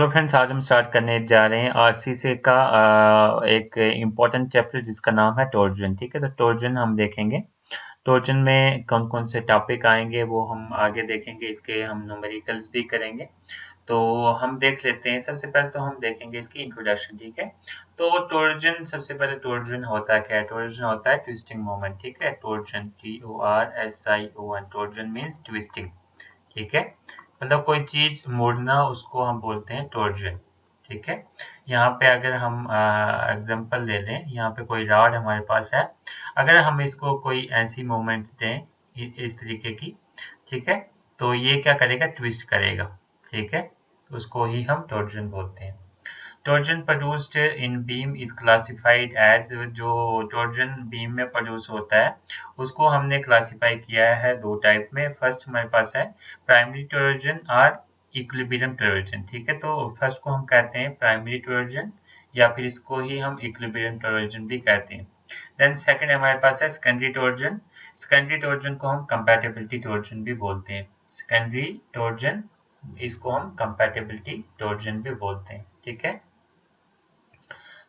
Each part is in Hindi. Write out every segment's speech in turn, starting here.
हेलो फ्रेंड्स, आज हम स्टार्ट करने जा रहे हैं आरसीसी का एक इम्पोर्टेंट चैप्टर जिसका नाम है टॉर्जन। ठीक है, तो टॉर्जन हम देखेंगे। टॉर्जन में कौन कौन से टॉपिक आएंगे वो हम आगे देखेंगे, इसके हम न्यूमेरिकल्स भी करेंगे। तो हम देख लेते हैं। सबसे पहले तो हम देखेंगे इसकी इंट्रोडक्शन। ठीक है, तो टॉर्जन, सबसे पहले टॉर्जन होता क्या है? टॉर्जन होता है ट्विस्टिंग मोमेंट। ठीक है, torsion TORSION, torsion means twisting. ठीक है, मतलब कोई चीज मुड़ना, उसको हम बोलते हैं टॉर्जन। ठीक है, यहाँ पे अगर हम एग्जांपल ले लें, यहाँ पे कोई रॉड हमारे पास है। अगर हम इसको कोई ऐसी मूवमेंट दें इस तरीके की, ठीक है, तो ये क्या करेगा? ट्विस्ट करेगा। ठीक है, तो उसको ही हम टॉर्जन बोलते हैं। Torsion produced in beam is classified as, जो टॉर्जन बीम में प्रोड्यूस होता है उसको हमने क्लासिफाई किया है दो टाइप में। फर्स्ट हमारे पास है प्राइमरी टॉर्जन और इक्विलिब्रियम टॉर्जन। ठीक है, तो फर्स्ट को हम कहते हैं प्राइमरी टॉर्जन, या फिर इसको ही हम इक्विलिब्रियम टॉर्जन भी कहते हैं। देन सेकंड हमारे पास है सेकेंडरी टॉर्जन। सेकेंडरी टॉर्जन को हम कंपैटिबिलिटी टॉर्जन भी बोलते हैं। सेकेंडरी टॉर्जन, इसको हम कंपैटिबिलिटी टॉर्जन भी बोलते हैं। ठीक है,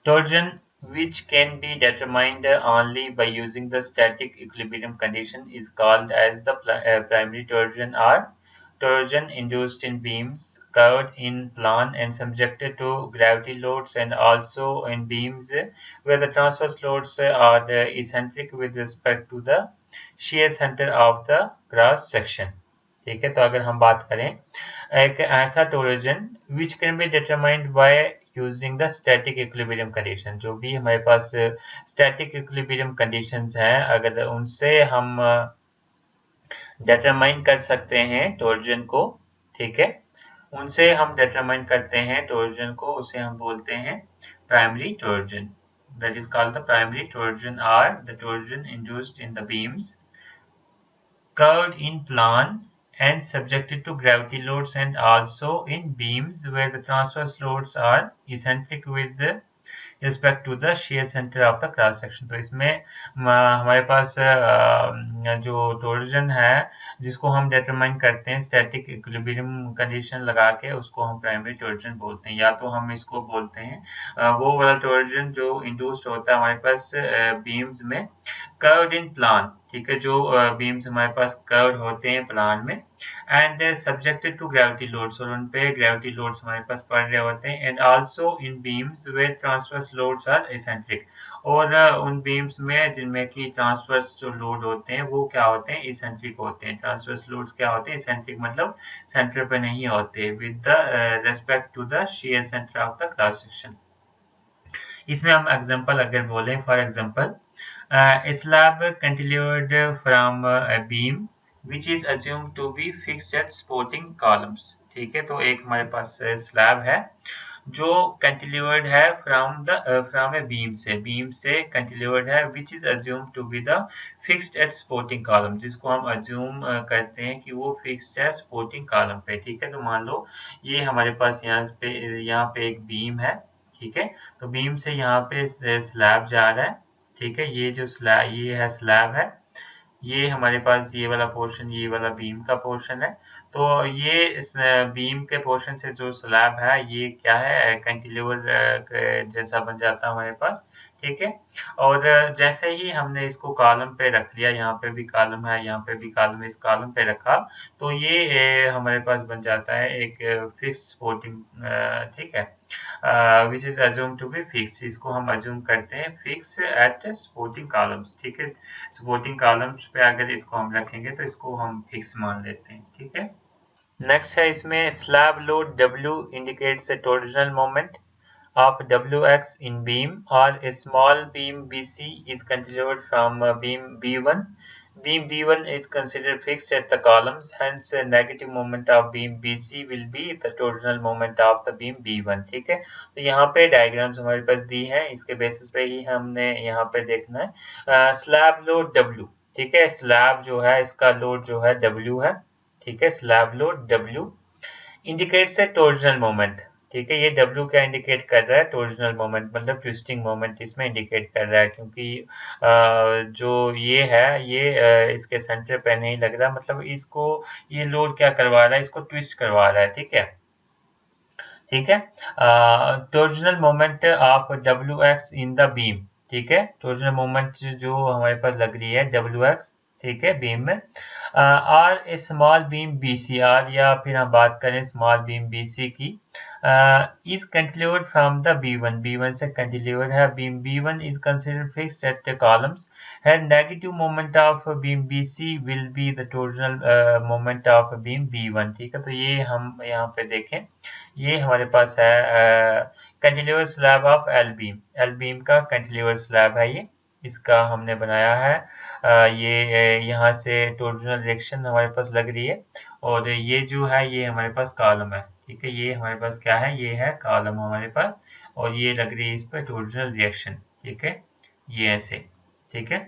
torsion, which can be determined only by using the static equilibrium condition, is called as the primary torsion, or torsion induced in beams curved in plane and subjected to gravity loads, and also in beams where the transverse loads are eccentric with respect to the shear center of the cross section। ठीक है, तो अगर हम बात करें एक ऐसा torsion which can be determined by using the static equilibrium condition, जो भी हमारे पास स्टैटिक इक्विलिब्रियम कंडीशंस हैं, अगर उनसे हम डिटरमाइन कर सकते हैं टोर्जन को। ठीक है, उनसे हम डिटरमाइन करते हैं टोर्जन को, उसे हम बोलते हैं primary torsion. That is called the primary torsion, or the torsion induced in the beams curved in plane and subjected to gravity loads, and also in beams where the transverse loads are eccentric with respect to the shear center of the cross section. तो इसमें हमारे पास जो टोर्जन है जिसको हम डिटरमाइन करते हैं स्टैटिक इक्विलिब्रियम कंडीशन लगा के, उसको हम प्राइमरी टोर्जन बोलते हैं। या तो हम इसको बोलते हैं वो वाला टोर्जन जो इंड्यूस्ड होता है हमारे पास बीम्स में कर्व्ड इन प्लान। ठीक है, जो बीम्स हमारे पास कर्व्ड होते हैं प्लान में, and subjected to gravity loads, और उन पे ग्रेविटी लोड्स हमारे पास पड़ रहे होते हैं, and also in beams where transverse loads are eccentric, और उन बीम्स में जिनमें की ट्रांसवर्स जो लोड होते हैं वो क्या होते हैं? एसेंट्रिक होते हैं। ट्रांसवर्स लोड्स क्या होते हैं? एसेंट्रिक, मतलब सेंटर पे नहीं होते, with the respect to the shear center of the cross section. इसमें हम एग्जांपल अगर बोलें, for example slab cantilevered from a beam which is assumed to be fixed at supporting columns। ठीक है, तो एक हमारे पास स्लैब है जो कैंटिलीवर्ड है फ्रॉम ए बीम से कैंटिलीवर्ड है, which is assume to be the fixed at supporting column, जिसको हम अज्यूम करते हैं कि वो फिक्स्ड है सपोर्टिंग कॉलम पे। ठीक है, तो मान लो ये हमारे पास यहाँ पे एक बीम है। ठीक है, तो बीम से यहाँ पे स्लैब जा रहा है। ठीक है, ये जो स्लैब, ये है स्लैब है, ये हमारे पास ये वाला पोर्शन, ये वाला बीम का पोर्शन है। तो ये इस बीम के पोर्शन से जो स्लैब है ये क्या है? कैंटिलीवर जैसा बन जाता है हमारे पास। ठीक है, और जैसे ही हमने इसको कॉलम पे रख लिया, यहाँ पे भी कॉलम है, यहाँ पे भी कॉलम है, इस कॉलम पे रखा, तो ये हमारे पास बन जाता है एक फिक्स्ड सपोर्टिंग। ठीक है, which is assumed to be fixed, इसको हम assume करते हैं फिक्स एट सपोर्टिंग कॉलम्स। ठीक है, सपोर्टिंग कॉलम्स पे अगर इसको हम रखेंगे तो इसको हम फिक्स मान लेते हैं। ठीक है, नेक्स्ट है इसमें slab load W indicates a torsional moment of WX in beam, or a small beam BC is cantilevered from beam B1. Beam B1 is considered fixed at the columns, hence a negative moment of beam BC will be the torsional moment of the beam B1। ठीक है, तो यहाँ पे डायग्राम्स हमारे पास दी हैं, इसके बेसिस पे ही हमने यहाँ पे देखना है। स्लैब लोड W, ठीक है, स्लैब जो है इसका लोड जो है W है। ठीक है, slab load W indicates a torsional moment. ठीक है, ये W क्या इंडिकेट कर रहा है? टॉर्जनल मोमेंट, मतलब ट्विस्टिंग मोमेंट इसमें इंडिकेट कर रहा है, क्योंकि जो ये है ये इसके सेंटर पे नहीं लग रहा, मतलब इसको ये लोड क्या करवा रहा है? इसको ट्विस्ट करवा रहा है। ठीक है, ठीक है। Torsional moment of WX in the beam, ठीक है, टॉर्जनल मोमेंट जो हमारे पास लग रही है WX, ठीक है, बीम में, और ए स्मॉल बीम BCR, या फिर हम बात करें स्मॉल बीम BC की, is cantilevered from the B1 से cantilevered है, beam B1 is considered fixed at the columns, had negative moment of beam BC will be the torsional moment of beam B1, ठीक है। तो ये हम यहाँ पे देखें, ये हमारे पास है cantilever slab of L beam का कैंटिलीवर स्लैब है ये, इसका हमने बनाया है। ये यहाँ से टॉर्जनल रिएक्शन हमारे पास लग रही है, और ये जो है ये हमारे पास कॉलम है, ठीक है, ये हमारे पास क्या है, ये है कॉलम हमारे पास, और ये लग रही है इस पर टॉर्जनल रिएक्शन, ठीक है, ये ऐसे, ठीक है,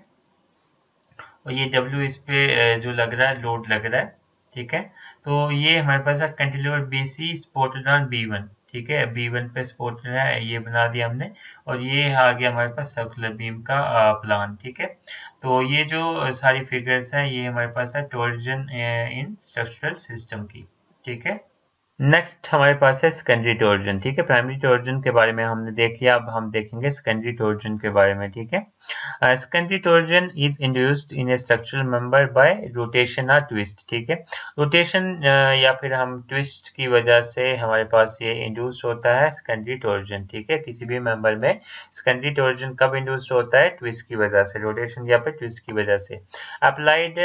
और ये W इस पे जो लग रहा है लोड लग रहा है, ठीक है। तो ये हमारे पास है cantilever BC supported on B1, ठीक है, B1 पे सपोर्टेड है, ये बना दिया हमने, और ये आ गया हमारे पास सर्कुलर बीम का प्लान, ठीक है। तो ये जो सारी फिगर्स हैं ये हमारे पास है टॉर्जन इन स्ट्रक्चरल सिस्टम की, ठीक है। नेक्स्ट हमारे पास है सेकेंडरी टॉर्जन, ठीक है, प्राइमरी टॉर्जन के बारे में हमने देख लिया, अब हम देखेंगे सेकेंडरी टॉर्जन के बारे में, ठीक है। Secondary torsion is induced in A structural member bye rotation और ट्विस्ट, ठीक है, रोटेशन या फिर हम ट्विस्ट की वजह से हमारे पास ये इंड्यूस्ड होता है सेकेंडरी टॉर्जन, ठीक है, किसी भी मेंबर में सेकेंडरी टॉर्जन कब इंड्यूस्ड होता है, ट्विस्ट की वजह से, रोटेशन या फिर ट्विस्ट की वजह से, applied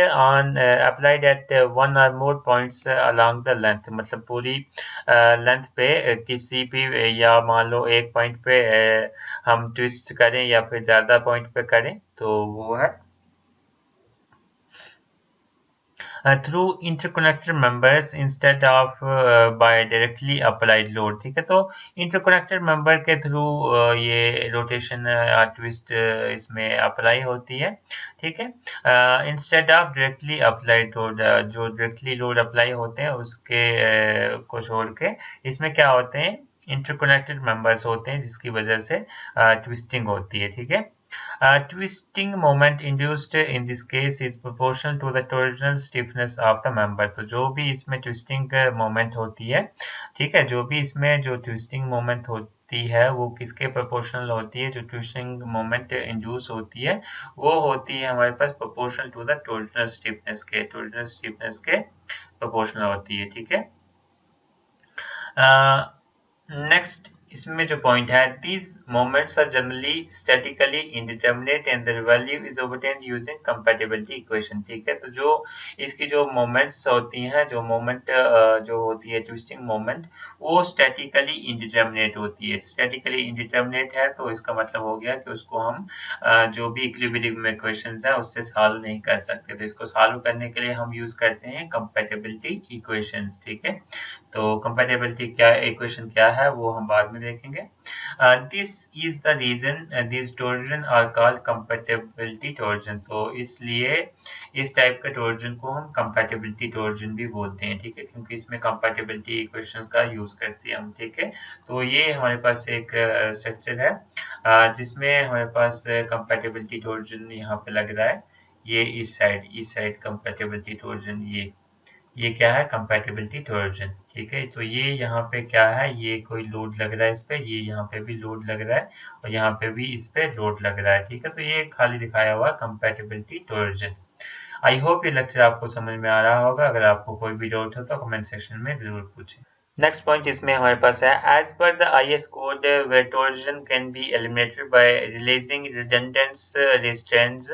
at one or more points along the length, मतलब पूरी लेंथ पे किसी भी, या मान लो एक पॉइंट पे हम ट्विस्ट करें या फिर ज्यादा पॉइंट पे करें, तो वो है through interconnected members instead of by directly applied load, ठीक है। तो इंटरकनेक्टेड मेंबर के थ्रू ये रोटेशन या ट्विस्ट इसमें अप्लाई होती है, ठीक है, instead of directly applied load, जो डायरेक्टली लोड अप्लाई होते हैं उसके को छोड़ के इसमें क्या होते हैं, इंटरकनेक्टेड मेंबर्स होते हैं, जिसकी वजह से ट्विस्टिंग होती है, ठीक है। Twisting moment induced in this case is proportional to the torsional stiffness of the member, तो जो भी इसमें twisting moment होती है, ठीक है, जो भी इसमें जो twisting moment होती है वो किसके प्रोपोर्शनल होती है, जो ट्विस्टिंग मोमेंट इंड्यूस होती है वो होती है हमारे पास proportional to the torsional stiffness के प्रोपोर्शनल होती है, ठीक है। नेक्स्ट इसमें जो पॉइंट है, these moments are generally statically indeterminate and their value is obtained using compatibility equation, ठीक है। तो जो इसकी जो मोमेंट्स होती हैं, जो मोमेंट जो होती है ट्विस्टिंग मोमेंट, वो स्टैटिकली इंडिटर्मिनेट होती है, स्टैटिकली इंडिटर्मिनेट है तो इसका मतलब हो गया कि उसको हम जो भी इक्विलिब्रियम इक्वेशंस है उससे सॉल्व नहीं कर सकते, तो इसको सॉल्व करने के लिए हम यूज करते हैं कंपैटिबिलिटी इक्वेशंस, ठीक है। तो कंपैटिबिलिटी क्या इक्वेशन क्या है वो हम बाद में देखेंगे। This is the reason this torsion are called compatibility torsion, तो इसलिए इस टाइप के टॉर्जन को हम कंपैटिबिलिटी टॉर्जन भी बोलते हैं, ठीक है, क्योंकि इसमें कंपैटिबिलिटी इक्वेशंस का यूज करते हैं हम, ठीक है। तो ये हमारे पास एक स्ट्रक्चर है जिसमें हमारे पास कंपैटिबिलिटी टॉर्जन यहाँ पे लग रहा है, ये इस साइड कंपैटिबिलिटी टॉर्जन, ये क्या है, कंपैटिबिलिटी टॉर्जन, ठीक है। तो ये यहाँ पे क्या है, ये कोई लोड लग रहा है इस पे, ये यहाँ पे भी लोड लग रहा है और यहाँ पे भी इस पे लोड लग रहा है, ठीक है। तो ये खाली दिखाया हुआ कंपैटिबिलिटी टॉर्जन। आई होप ये लेक्चर आपको समझ में आ रहा होगा, अगर आपको कोई भी डाउट हो तो कमेंट सेक्शन में जरूर पूछें। नेक्स्ट पॉइंट इसमें हमारे पास है, as per the IS code where torsion can be eliminated by releasing redundant restraints,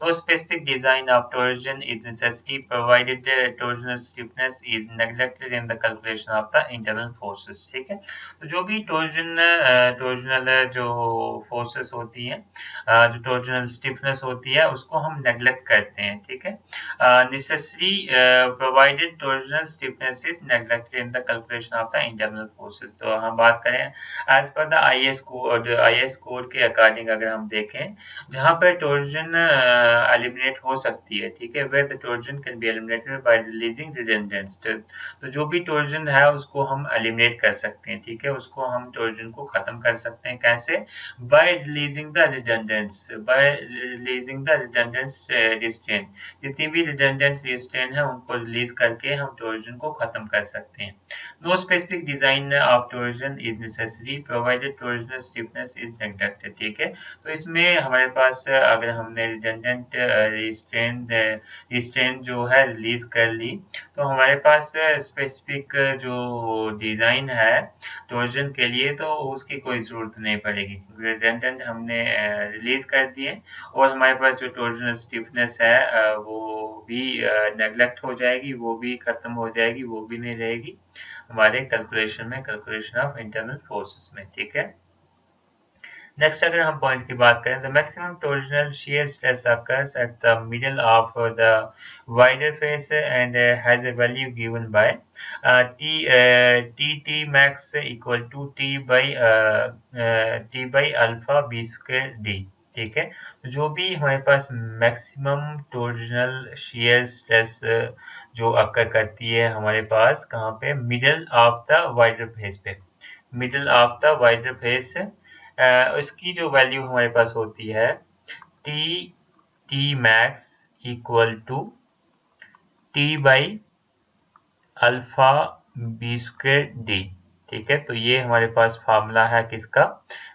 no specific design of torsion is necessary provided torsional stiffness is neglected in the calculation of the internal forces, ठीक है। तो जो भी टॉर्जनल जो फोर्सेस होती हैं, जो टॉर्जनल स्टिफनेस होती है उसको हम नेग्लेक्ट करते हैं, ठीक है। Necessary provided torsional stiffness is neglected in the calculation of the internal forces. तो हम बात करें as per the IS code के अकॉर्डिंग, अगर हम देखें जहाँ पर टॉर्जन एलिमिनेट हो सकती है, ठीक है, where the torsion can be eliminated by releasing redundants, तो जो भी टॉर्जन है उसको हम एलिमिनेट कर सकते हैं, ठीक है, उसको हम टॉर्जन को खत्म कर सकते हैं, कैसे, बाय रिलीजिंग द रिडंडेंट्स रिस्ट्रेन, जितनी भी रिडंडेंट रिस्ट्रेन है उनको रिलीज करके हम टॉर्जन को खत्म कर सकते हैं। No specific design of torsion is necessary provided torsional stiffness is neglected. ठीक है, तो इसमें हमारे पास अगर हमने रिडंडेंट रिस्ट्रेन जो है रिलीज कर ली तो हमारे पास स्पेसिफिक जो डिजाइन है टॉर्जन के लिए तो उसकी कोई जरूरत नहीं पड़ेगी, क्योंकि रिडंडेंट हमने रिलीज कर दिए और हमारे पास जो टॉर्जनल स्टिफनेस है वो भी नेग्लेक्ट हो जाएगी, वो भी खत्म हो जाएगी, वो भी नहीं रहेगी हमारे कैलकुलेशन ऑफ इंटरनल फोर्सेस में। ठीक है, नेक्स्ट अगर हम पॉइंट की बात करें, the maximum torsional shear stress occurs at the middle of the wider face and has a value given by t max equal to t by alpha b square d। ठीक है, तो जो भी हमारे पास मैक्सिमम टॉर्जनल शियर स्ट्रेस जो अकर करती है हमारे पास कहाँ पे, middle of the wider face पे, middle of the wider face, इसकी जो वैल्यू हमारे पास होती है T max equal to T by alpha B square D. ठीक है, तो ये हमारे पास फार्मूला है किसका,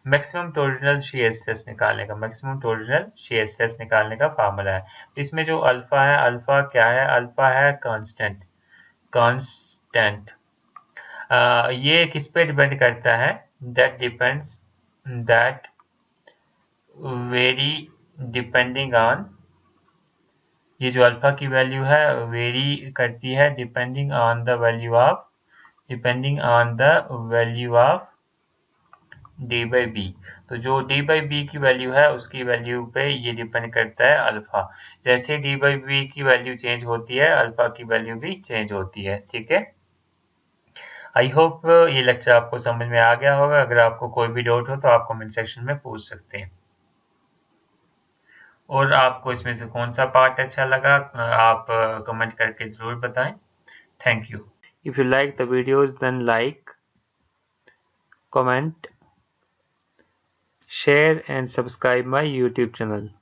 मैक्सिमम टॉर्जनल शियर स्ट्रेस निकालने का, मैक्सिमम टॉर्जनल शियर स्ट्रेस निकालने का फार्मूला है। तो इसमें जो अल्फा है, अल्फा क्या है, अल्फा है कांस्टेंट, कांस्टेंट ये किस पे डिपेंड करता है, that depends, that vary depending on, ये जो अल्फा की वैल्यू है वेरी करती है depending on the value of, depending on the value of D by B. तो जो डी बाई बी की वैल्यू है उसकी वैल्यू पे ये डिपेंड करता है अल्फा, जैसे डी बाई बी की वैल्यू चेंज होती है अल्फा की वैल्यू भी चेंज होती है। ठीक है, आई होप ये लेक्चर आपको समझ में आ गया होगा। अगर आपको कोई भी डाउट हो तो आप कमेंट सेक्शन में पूछ सकते हैं, और आपको इसमें से कौन सा पार्ट अच्छा लगा आप कमेंट करके जरूर बताएं। Thank you. If you like the videos then like, comment, share and subscribe my YouTube channel.